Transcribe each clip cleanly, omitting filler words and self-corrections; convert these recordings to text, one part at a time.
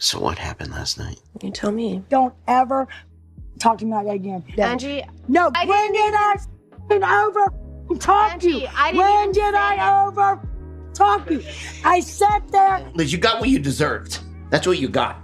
So what happened last night? You tell me. Don't ever talk to me like that again. Angie, No, when did I over talk to you? When did I over talk to you? I sat there. Liz, you got what you deserved. That's what you got.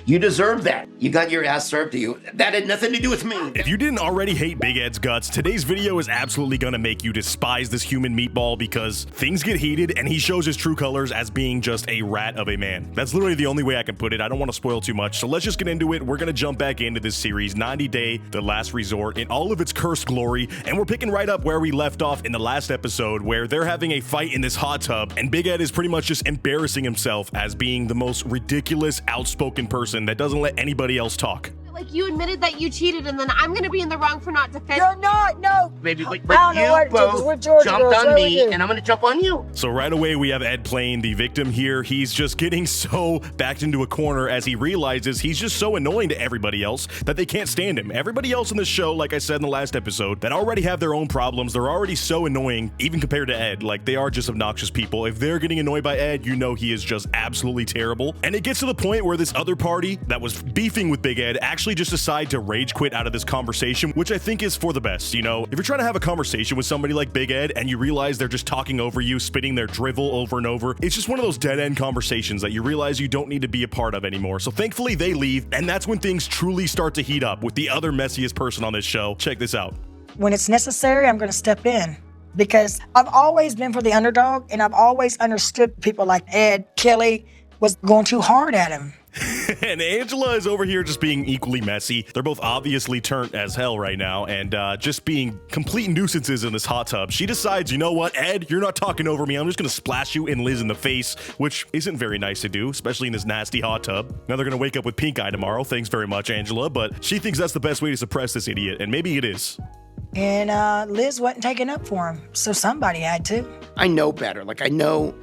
You deserve that. You got your ass served to you. That had nothing to do with me. If you didn't already hate Big Ed's guts, today's video is absolutely gonna make you despise this human meatball because things get heated and he shows his true colors as being just a rat of a man. That's literally the only way I can put it. I don't want to spoil too much, so let's just get into it. We're gonna jump back into this series, 90 Day, The Last Resort, in all of its cursed glory, and we're picking right up where we left off in the last episode where they're having a fight in this hot tub and Big Ed is pretty much just embarrassing himself as being the most ridiculous, outspoken person that doesn't let anybody else talk. like you admitted that you cheated, and then I'm gonna be in the wrong for not defending. You're not, no. Baby, but you both jumped on me, and I'm gonna jump on you. So right away, we have Ed playing the victim here. He's just getting so backed into a corner as he realizes he's just so annoying to everybody else that they can't stand him. Everybody else in the show, like I said in the last episode, that already have their own problems. They're already so annoying, even compared to Ed. Like, they are just obnoxious people. If they're getting annoyed by Ed, you know he is just absolutely terrible. And it gets to the point where this other party that was beefing with Big Ed actually just decide to rage quit out of this conversation, which I think is for the best. You know, if you're trying to have a conversation with somebody like Big Ed and you realize they're just talking over you, spitting their drivel over and over, it's just one of those dead-end conversations that you realize you don't need to be a part of anymore. So thankfully they leave, and that's when things truly start to heat up with the other messiest person on this show. Check this out. When it's necessary, I'm going to step in, because I've always been for the underdog, and I've always understood people like Ed, Kelly was going too hard at him. And Angela is over here just being equally messy. They're both obviously turned as hell right now and just being complete nuisances in this hot tub. She decides, you know what, Ed, you're not talking over me. I'm just going to splash you and Liz in the face, which isn't very nice to do, especially in this nasty hot tub. Now they're going to wake up with pink eye tomorrow. Thanks very much, Angela. But she thinks that's the best way to suppress this idiot, and maybe it is. And Liz wasn't taking up for him, so somebody had to. I know better. Like, I know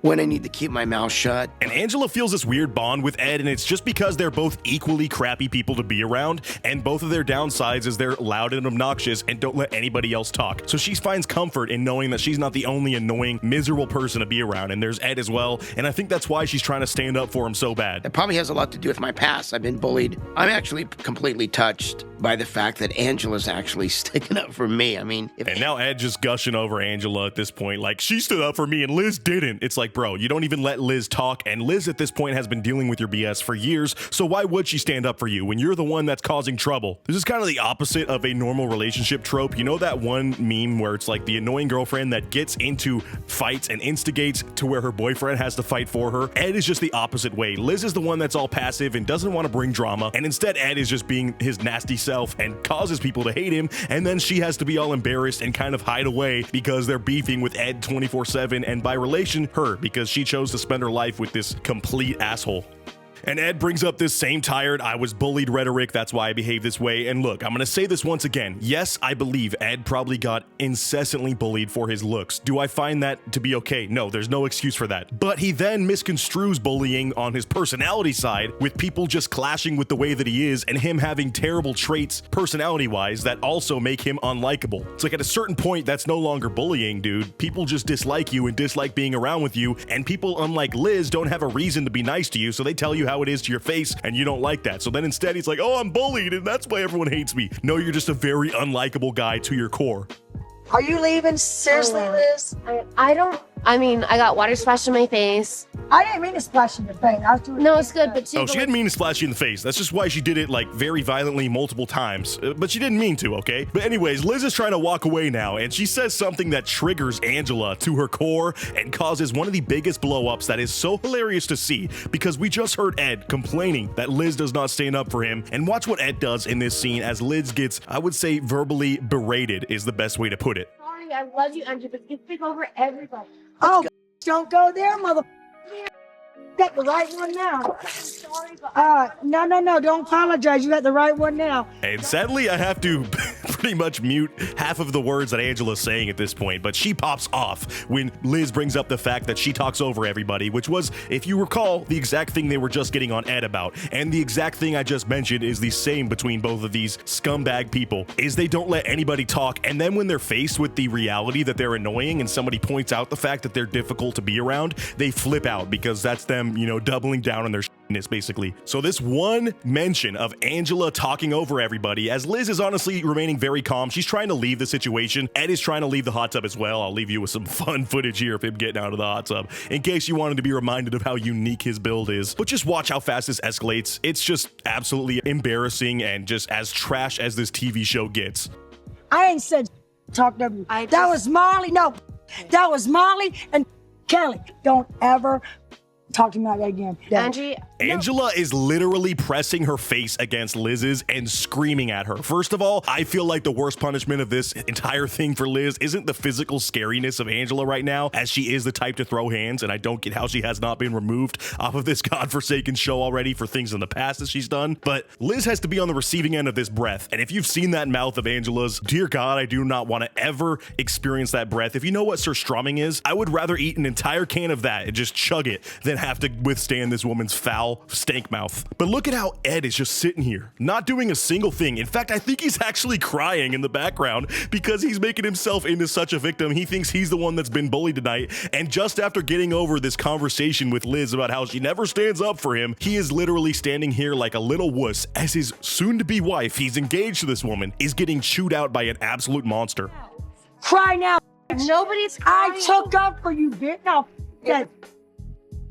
when I need to keep my mouth shut. And Angela feels this weird bond with Ed, and it's just because they're both equally crappy people to be around, and both of their downsides is they're loud and obnoxious and don't let anybody else talk. So she finds comfort in knowing that she's not the only annoying, miserable person to be around, and there's Ed as well, and I think that's why she's trying to stand up for him so bad. It probably has a lot to do with my past. I've been bullied. I'm actually completely touched by the fact that Angela's actually sticking up for me. I mean, and now Ed just gushing over Angela at this point, like, she stood up for me and Liz didn't. It's like, bro, you don't even let Liz talk, and Liz at this point has been dealing with your BS for years, so why would she stand up for you when you're the one that's causing trouble? This is kind of the opposite of a normal relationship trope. You know that one meme where it's like the annoying girlfriend that gets into fights and instigates to where her boyfriend has to fight for her? Ed is just the opposite way. Liz is the one that's all passive and doesn't want to bring drama, and instead Ed is just being his nasty self and causes people to hate him, and then she has to be all embarrassed and kind of hide away because they're beefing with Ed 24/7, and by relation, her, because she chose to spend her life with this complete asshole. And Ed brings up this same tired, I was bullied rhetoric, that's why I behave this way. And look, I'm gonna say this once again. Yes, I believe Ed probably got incessantly bullied for his looks. Do I find that to be okay? No, there's no excuse for that. But he then misconstrues bullying on his personality side, with people just clashing with the way that he is and him having terrible traits personality-wise that also make him unlikable. It's like at a certain point, that's no longer bullying, dude. People just dislike you and dislike being around with you, and people, unlike Liz, don't have a reason to be nice to you, so they tell you how it is to your face, and you don't like that. So then instead he's like, oh, I'm bullied and that's why everyone hates me. No, you're just a very unlikable guy to your core. Are you leaving? Seriously, Liz? I mean, I got water splashed in my face. I didn't mean to splash in your face. I was doing No, it's good, but Oh, she didn't mean to splash you in the face. That's just why she did it, like, very violently multiple times. But she didn't mean to, okay? But anyways, Liz is trying to walk away now, and she says something that triggers Angela to her core and causes one of the biggest blow-ups that is so hilarious to see, because we just heard Ed complaining that Liz does not stand up for him, and watch what Ed does in this scene as Liz gets, I would say, verbally berated is the best way to put it. Sorry, I love you, Andrew, but you pick over everybody. Oh, don't go there, mother. Got the right one now. Sorry, but No, don't apologize. You got the right one now. And sadly, I have to pretty much mute half of the words that Angela's saying at this point, but she pops off when Liz brings up the fact that she talks over everybody, which was, if you recall, the exact thing they were just getting on Ed about. And the exact thing I just mentioned is the same between both of these scumbag people, is they don't let anybody talk, and then when they're faced with the reality that they're annoying and somebody points out the fact that they're difficult to be around, they flip out, because that's them, you know, doubling down on their basically. So this one mention of Angela talking over everybody, as Liz is honestly remaining very calm. She's trying to leave the situation. Ed is trying to leave the hot tub as well. I'll leave you with some fun footage here of him getting out of the hot tub in case you wanted to be reminded of how unique his build is. But just watch how fast this escalates. It's just absolutely embarrassing and just as trash as this TV show gets. I ain't said talk to me. That was Molly. No, that was Molly and Kelly. Don't ever talk to me like that again. Angie. Angela is literally pressing her face against Liz's and screaming at her. First of all, I feel like the worst punishment of this entire thing for Liz isn't the physical scariness of Angela right now, as she is the type to throw hands, and I don't get how she has not been removed off of this godforsaken show already for things in the past that she's done. But Liz has to be on the receiving end of this breath, and if you've seen that mouth of Angela's, dear God, I do not want to ever experience that breath. If you know what surströmming is, I would rather eat an entire can of that and just chug it than have to withstand this woman's foul stank mouth. But look at how Ed is just sitting here, not doing a single thing. In fact, I think he's actually crying in the background because he's making himself into such a victim. He thinks he's the one that's been bullied tonight. And just after getting over this conversation with Liz about how she never stands up for him, he is literally standing here like a little wuss as his soon-to-be wife, he's engaged to this woman, is getting chewed out by an absolute monster. Cry now. Nobody's crying. I took up for you, bitch. No. Yeah.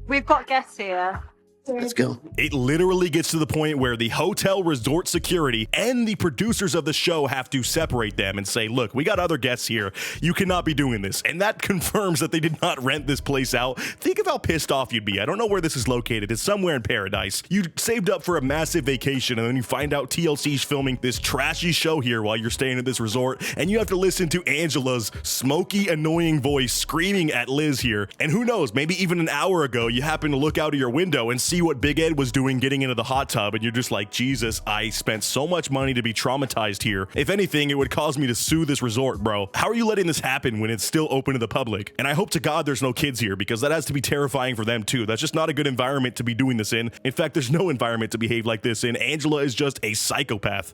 We've got guests here. Let's go. It literally gets to the point where the hotel resort security and the producers of the show have to separate them and say, look, we got other guests here. You cannot be doing this. And that confirms that they did not rent this place out. Think of how pissed off you'd be. I don't know where this is located. It's somewhere in paradise. You saved up for a massive vacation and then you find out TLC's filming this trashy show here while you're staying at this resort, and you have to listen to Angela's smoky, annoying voice screaming at Liz here. And who knows, maybe even an hour ago, you happen to look out of your window and see what Big Ed was doing getting into the hot tub, and you're just like, Jesus, I spent so much money to be traumatized here. If anything, it would cause me to sue this resort, bro. How are you letting this happen when it's still open to the public? And I hope to God there's no kids here, because that has to be terrifying for them too. That's just not a good environment to be doing this in. In fact, there's no environment to behave like this in. Angela is just a psychopath.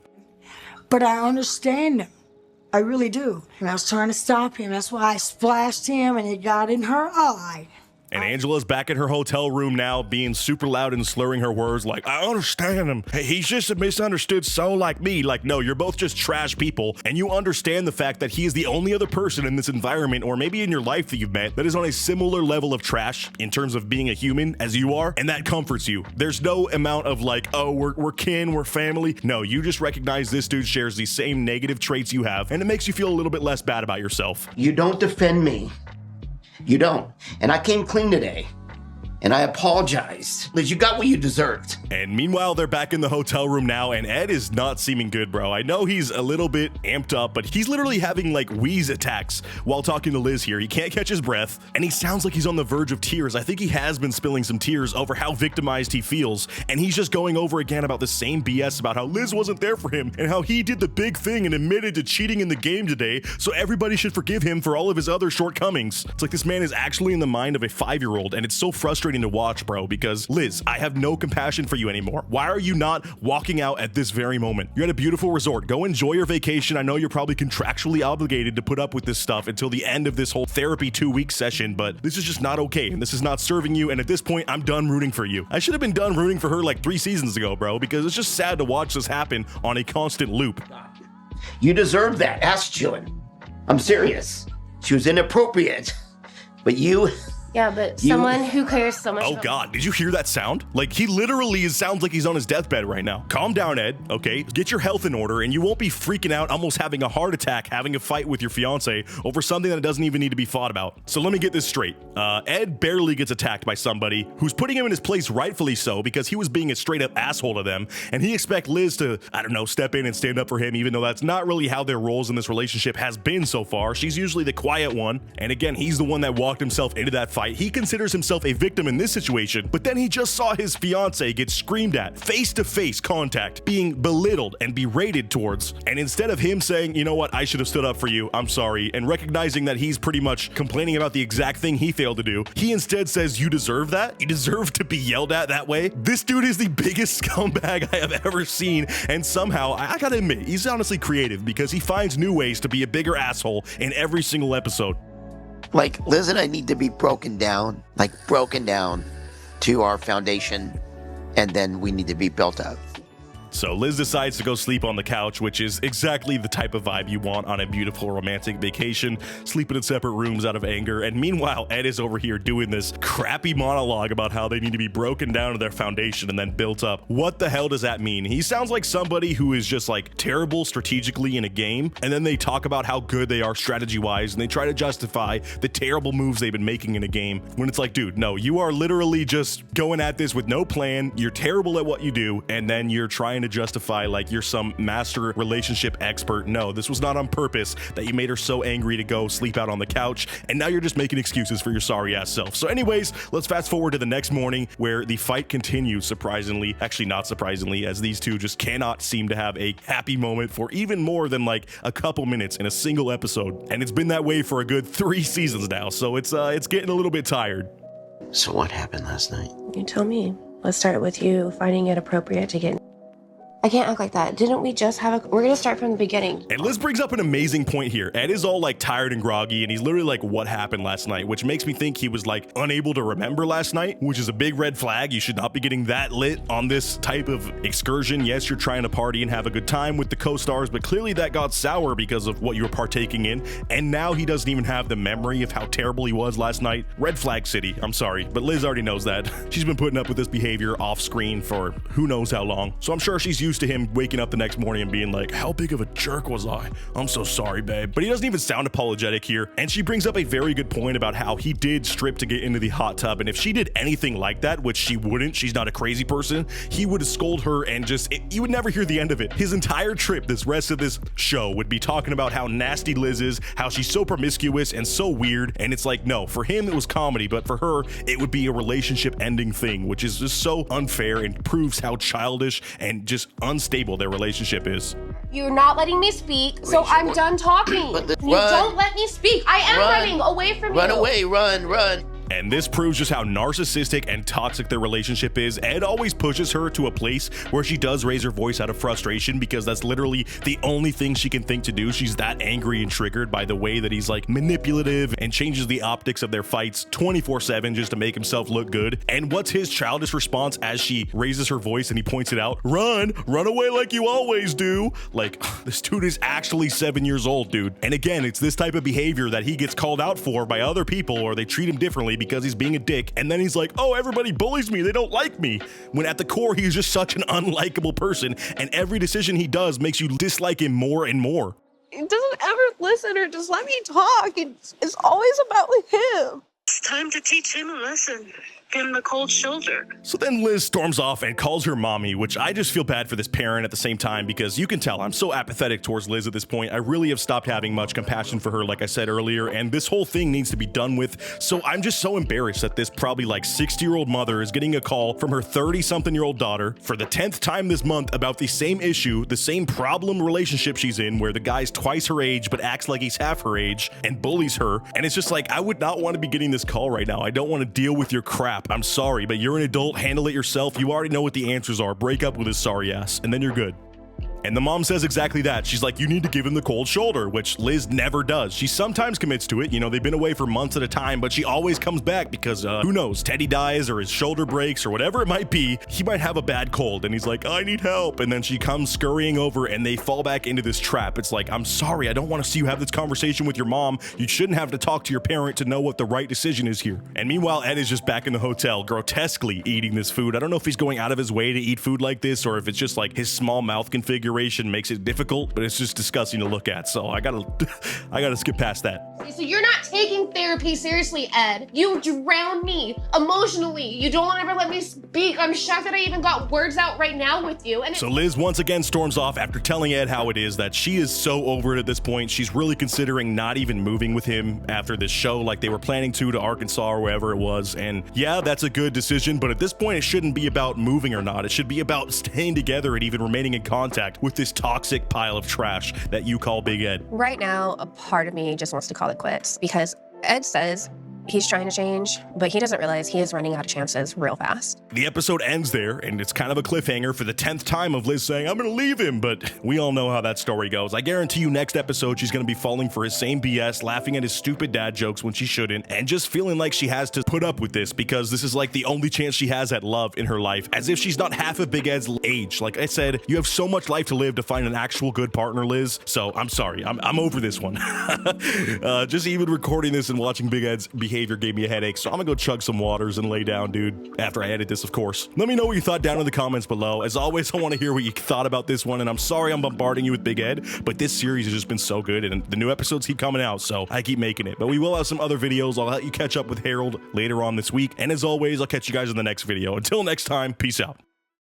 But I understand him. I really do. And I was trying to stop him. That's why I splashed him and it got in her eye. And Angela's back at her hotel room now, being super loud and slurring her words like, I understand him. Hey, he's just a misunderstood soul like me. Like, no, you're both just trash people. And you understand the fact that he is the only other person in this environment, or maybe in your life that you've met, that is on a similar level of trash in terms of being a human as you are. And that comforts you. There's no amount of like, oh, we're kin, we're family. No, you just recognize this dude shares these same negative traits you have. And it makes you feel a little bit less bad about yourself. You don't defend me. You don't. And I came clean today. And I apologized. Liz, you got what you deserved. And meanwhile, they're back in the hotel room now, and Ed is not seeming good, bro. I know he's a little bit amped up, but he's literally having like wheeze attacks while talking to Liz here. He can't catch his breath, and he sounds like he's on the verge of tears. I think he has been spilling some tears over how victimized he feels, and he's just going over again about the same BS about how Liz wasn't there for him, and how he did the big thing and admitted to cheating in the game today, so everybody should forgive him for all of his other shortcomings. It's like this man is actually in the mind of a 5-year-old, and it's so frustrating to watch, bro, because Liz, I have no compassion for you anymore. Why are you not walking out at this very moment? You're at a beautiful resort. Go enjoy your vacation. I know you're probably contractually obligated to put up with this stuff until the end of this whole therapy 2-week session, but this is just not okay, and this is not serving you, and at this point, I'm done rooting for you. I should have been done rooting for her like 3 seasons ago, bro, because it's just sad to watch this happen on a constant loop. You deserve that ass chilling. I'm serious. She was inappropriate. But you... Yeah, but someone who cares so much. Oh God, did you hear that sound? Like, he literally sounds like he's on his deathbed right now. Calm down, Ed, okay? Get your health in order and you won't be freaking out, almost having a heart attack, having a fight with your fiance over something that doesn't even need to be fought about. So let me get this straight. Ed barely gets attacked by somebody who's putting him in his place, rightfully so, because he was being a straight up asshole to them, and he expects Liz to, I don't know, step in and stand up for him, even though that's not really how their roles in this relationship has been so far. She's usually the quiet one, and again, he's the one that walked himself into that fight. He considers himself a victim in this situation, but then he just saw his fiance get screamed at, face-to-face contact, being belittled and berated towards, and instead of him saying, you know what, I should have stood up for you, I'm sorry, and recognizing that he's pretty much complaining about the exact thing he failed to do, he instead says, you deserve that? You deserve to be yelled at that way? This dude is the biggest scumbag I have ever seen, and somehow, I gotta admit, he's honestly creative because he finds new ways to be a bigger asshole in every single episode. Like, Liz and I need to be broken down to our foundation and then we need to be built up. So Liz decides to go sleep on the couch, which is exactly the type of vibe you want on a beautiful romantic vacation, sleeping in separate rooms out of anger. And meanwhile, Ed is over here doing this crappy monologue about how they need to be broken down to their foundation and then built up. What the hell does that mean? He sounds like somebody who is just like terrible strategically in a game, and then they talk about how good they are strategy-wise, and they try to justify the terrible moves they've been making in a game, when it's like, dude, no, you are literally just going at this with no plan, you're terrible at what you do, and then you're trying to justify like you're some master relationship expert. No, this was not on purpose that you made her so angry to go sleep out on the couch, and now you're just making excuses for your sorry ass self. So anyways, let's fast forward to the next morning where the fight continues, surprisingly, actually not surprisingly, as these two just cannot seem to have a happy moment for even more than like a couple minutes in a single episode, and it's been that way for a good 3 seasons now, so it's getting a little bit tired. So what happened last night? You tell me. Let's start with you finding it appropriate to get... I can't act like that. Didn't we just have a... We're gonna start from the beginning. And Liz brings up an amazing point here. Ed is all like tired and groggy, and he's literally like, what happened last night? Which makes me think he was like unable to remember last night, which is a big red flag. You should not be getting that lit on this type of excursion. Yes, you're trying to party and have a good time with the co-stars, but clearly that got sour because of what you were partaking in. And now he doesn't even have the memory of how terrible he was last night. Red flag city, I'm sorry, but Liz already knows that. She's been putting up with this behavior off screen for who knows how long. So I'm sure she's used to him waking up the next morning and being like, how big of a jerk was I? I'm so sorry, babe. But he doesn't even sound apologetic here. And she brings up a very good point about how he did strip to get into the hot tub. And if she did anything like that, which she wouldn't, she's not a crazy person, he would scold her and you would never hear the end of it. His entire trip, this rest of this show, would be talking about how nasty Liz is, how she's so promiscuous and so weird. And it's like, no, for him, it was comedy, but for her, it would be a relationship ending thing, which is just so unfair and proves how childish and just unstable their relationship is. You're not letting me speak, so I'm done talking. You don't let me speak. I am running away from you. Run away, run. And this proves just how narcissistic and toxic their relationship is. Ed always pushes her to a place where she does raise her voice out of frustration because that's literally the only thing she can think to do. She's that angry and triggered by the way that he's like manipulative and changes the optics of their fights 24/7 just to make himself look good. And what's his childish response as she raises her voice and he points it out? Run away like you always do. Like, this dude is actually 7 years old, dude. And again, it's this type of behavior that he gets called out for by other people, or they treat him differently because he's being a dick, and then he's like, oh, everybody bullies me, they don't like me, when at the core he's just such an unlikable person, and every decision he does makes you dislike him more and more. He doesn't ever listen or just let me talk. It's always about him. It's time to teach him a lesson. Give him the cold shoulder. So then Liz storms off and calls her mommy, which I just feel bad for this parent at the same time, because you can tell I'm so apathetic towards Liz at this point. I really have stopped having much compassion for her, like I said earlier, and this whole thing needs to be done with. So I'm just so embarrassed that this probably like 60-year-old mother is getting a call from her 30-something-year-old daughter for the 10th time this month about the same issue, the same problem relationship she's in, where the guy's twice her age but acts like he's half her age and bullies her. And it's just like, I would not want to be getting this call right now. I don't want to deal with your crap. I'm sorry, but you're an adult. Handle it yourself. You already know what the answers are. Break up with his sorry ass, and then you're good. And the mom says exactly that. She's like, you need to give him the cold shoulder, which Liz never does. She sometimes commits to it. You know, they've been away for months at a time, but she always comes back because who knows, Teddy dies or his shoulder breaks or whatever it might be. He might have a bad cold and he's like, I need help. And then she comes scurrying over and they fall back into this trap. It's like, I'm sorry, I don't want to see you have this conversation with your mom. You shouldn't have to talk to your parent to know what the right decision is here. And meanwhile, Ed is just back in the hotel, grotesquely eating this food. I don't know if he's going out of his way to eat food like this or if it's just like his small mouth configuration makes it difficult, but it's just disgusting to look at. So I gotta skip past that. So you're not taking therapy seriously, Ed. You drown me emotionally. You don't ever let me speak. I'm shocked that I even got words out right now with you. And so Liz once again storms off after telling Ed how it is that she is so over it at this point. She's really considering not even moving with him after this show like they were planning to Arkansas or wherever it was. And yeah, that's a good decision, but at this point it shouldn't be about moving or not. It should be about staying together and even remaining in contact with this toxic pile of trash that you call Big Ed. Right now, a part of me just wants to call it quits because Ed says He's trying to change, but he doesn't realize he is running out of chances real fast. The episode ends there, and it's kind of a cliffhanger for the 10th time of Liz saying, I'm gonna leave him, but we all know how that story goes. I guarantee you next episode she's gonna be falling for his same BS, laughing at his stupid dad jokes when she shouldn't, and just feeling like she has to put up with this because this is like the only chance she has at love in her life, as if she's not half of Big Ed's age. Like I said, you have so much life to live to find an actual good partner, Liz, so I'm sorry, I'm over this one. Just even recording this and watching Big Ed's behavior gave me a headache, so I'm gonna go chug some waters and lay down, dude, after I edit this, of course. Let me know what you thought down in the comments below. As always, I want to hear what you thought about this one, and I'm sorry I'm bombarding you with Big Ed, but this series has just been so good, and the new episodes keep coming out, so I keep making it. But we will have some other videos. I'll let you catch up with Harold later on this week, and as always, I'll catch you guys in the next video. Until next time, peace out.